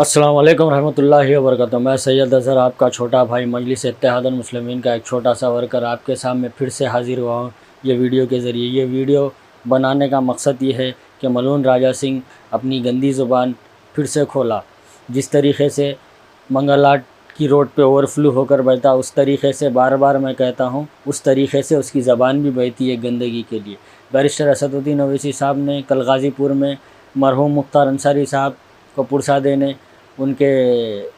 अस्सलाम वालेकुम रहमतुल्लाहि व बरकातहू। मैं सैयद अज़हर, आपका छोटा भाई, मजलिस इत्तेहादुल मुस्लिमीन का एक छोटा सा वर्कर आपके सामने फिर से हाज़िर हुआ हूँ ये वीडियो के ज़रिए। ये वीडियो बनाने का मकसद ये है कि मलून राजा सिंह अपनी गंदी ज़ुबान फिर से खोला। जिस तरीक़े से मंगलाट की रोड पे ओवरफ्लो होकर बहता, उस तरीक़े से बार बार मैं कहता हूँ, उस तरीक़े से उसकी ज़बान भी बहती है गंदगी के लिए। बैरिस्टर असदुद्दीन ओवैसी साहब ने कल गाज़ीपुर में मरहूम मुख्तार अंसारी साहब को पुरसा देने उनके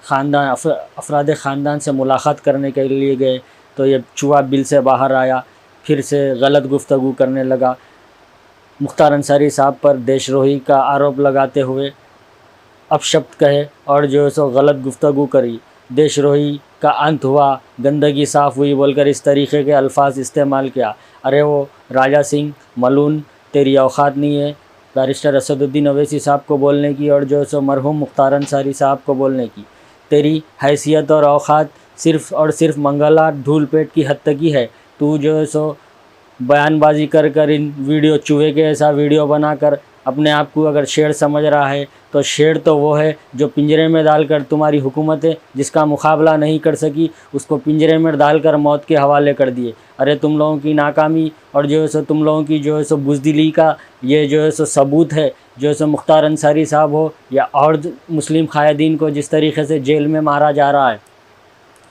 ख़ानदान अफराद ख़ानदान से मुलाक़ात करने के लिए गए तो ये चूहा बिल से बाहर आया, फिर से गलत गुफ्तगू करने लगा। मुख्तार अंसारी साहब पर देशद्रोही का आरोप लगाते हुए अपशब्द कहे और जो है सो गलत गुफ्तगू करी। देशद्रोही का अंत हुआ, गंदगी साफ़ हुई बोलकर इस तरीक़े के अल्फाज इस्तेमाल किया। अरे वो राजा सिंह मलून, तेरी औकात नहीं है बैरिस्टर असदुद्दीन ओवैसी साहब को बोलने की और जो है सो मरहूम मुख्तार अंसारी साहब को बोलने की। तेरी हैसियत और औकात सिर्फ़ और सिर्फ मंगलाट धूल पेट की हद तक ही है। तू जो है सो बयानबाजी कर कर इन वीडियो चूहे के ऐसा वीडियो बनाकर अपने आप को अगर शेर समझ रहा है तो शेर तो वो है जो पिंजरे में डालकर तुम्हारी हुकूमतें जिसका मुकाबला नहीं कर सकी उसको पिंजरे में डालकर मौत के हवाले कर दिए। अरे तुम लोगों की नाकामी और जो है सो तुम लोगों की जो है सो बुज़दिली का ये जो है सो सबूत है। जो है सो मुख्तार अंसारी साहब हो या और मुस्लिम कायदीन को जिस तरीके से जेल में मारा जा रहा है,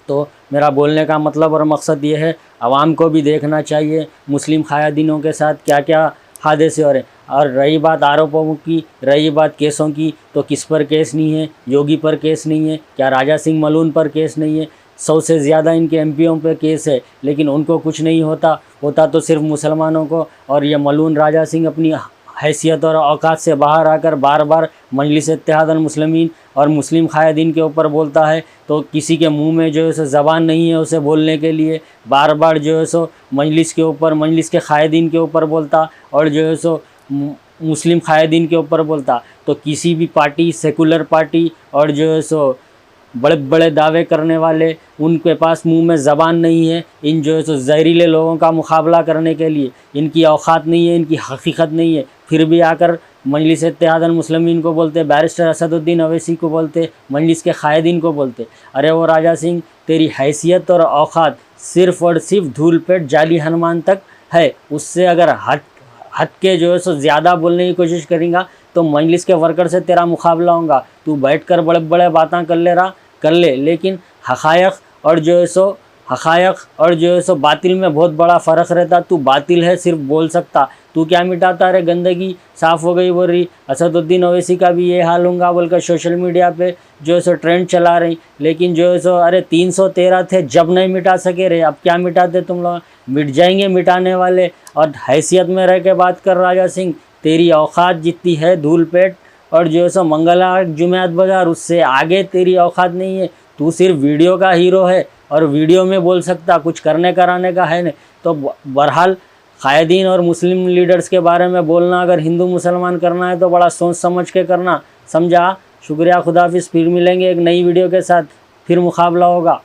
तो मेरा बोलने का मतलब और मकसद ये है, आवाम को भी देखना चाहिए मुस्लिम कायदीनों के साथ क्या क्या हादसे हो रहे हैं। और रही बात आरोपों की, रही बात केसों की, तो किस पर केस नहीं है? योगी पर केस नहीं है क्या? राजा सिंह मलून पर केस नहीं है? 100 से ज़्यादा इनके एमपीओं पर केस है, लेकिन उनको कुछ नहीं होता तो सिर्फ मुसलमानों को। और ये मलून राजा सिंह अपनी हैसियत और औकात से बाहर आकर बार बार मजलिस इत्तेहादुल मुस्लिमीन और मुस्लिम कायदीन के ऊपर बोलता है, तो किसी के मुंह में जो है सो ज़बान नहीं है उसे बोलने के लिए। बार बार जो है सो मजलिस के ऊपर, मजलिस के कायदीन के ऊपर बोलता और जो है सो मुस्लिम कायदीन के ऊपर बोलता। तो किसी भी पार्टी, सेकुलर पार्टी और जो है सो बड़े बड़े दावे करने वाले, उनके पास मुंह में ज़बान नहीं है इन जो है सो जहरीले लोगों का मुकाबला करने के लिए। इनकी औकात नहीं है, इनकी हकीकत नहीं है, फिर भी आकर मजलिस इत्तेहादुल मुस्लिमीन को बोलते, बैरिस्टर असदुद्दीन ओवैसी को बोलते, मजलिस के कायदीन को बोलते। अरे वो राजा सिंह, तेरी हैसियत और औकात सिर्फ़ और सिर्फ धूल पेट जाली हनुमान तक है। उससे अगर हट के जो है सो ज़्यादा बोलने की कोशिश करेंगा तो मजलिस के वर्कर से तेरा मुकाबला होगा। तू बैठकर बड़े बड़े बातें कर ले, लेकिन हक़ायक़ और जो है सो बातिल में बहुत बड़ा फ़र्क रहता। तू बातिल है सिर्फ बोल सकता, तू क्या मिटाता? अरे गंदगी साफ़ हो गई बोल रही। असदुद्दीन ओवैसी का भी ये हाल होगा बोलकर सोशल मीडिया पे जो है सो ट्रेंड चला रही, लेकिन जो है सो अरे 313 थे जब नहीं मिटा सके रे, अब क्या मिटाते तुम लोग? मिट जाएंगे मिटाने वाले। और हैसियत में रह के बात कर राजा सिंह, तेरी औकात जितनी है धूल पेट और जो है सो मंगला जुमेरात बाज़ार, उससे आगे तेरी औकात नहीं है। तू सिर्फ वीडियो का हीरो है और वीडियो में बोल सकता, कुछ करने कराने का है नहीं। तो बहरहाल कायदीन और मुस्लिम लीडर्स के बारे में बोलना अगर हिंदू मुसलमान करना है तो बड़ा सोच समझ के करना, समझा? शुक्रिया, खुदाफिज़। फिर मिलेंगे एक नई वीडियो के साथ, फिर मुकाबला होगा।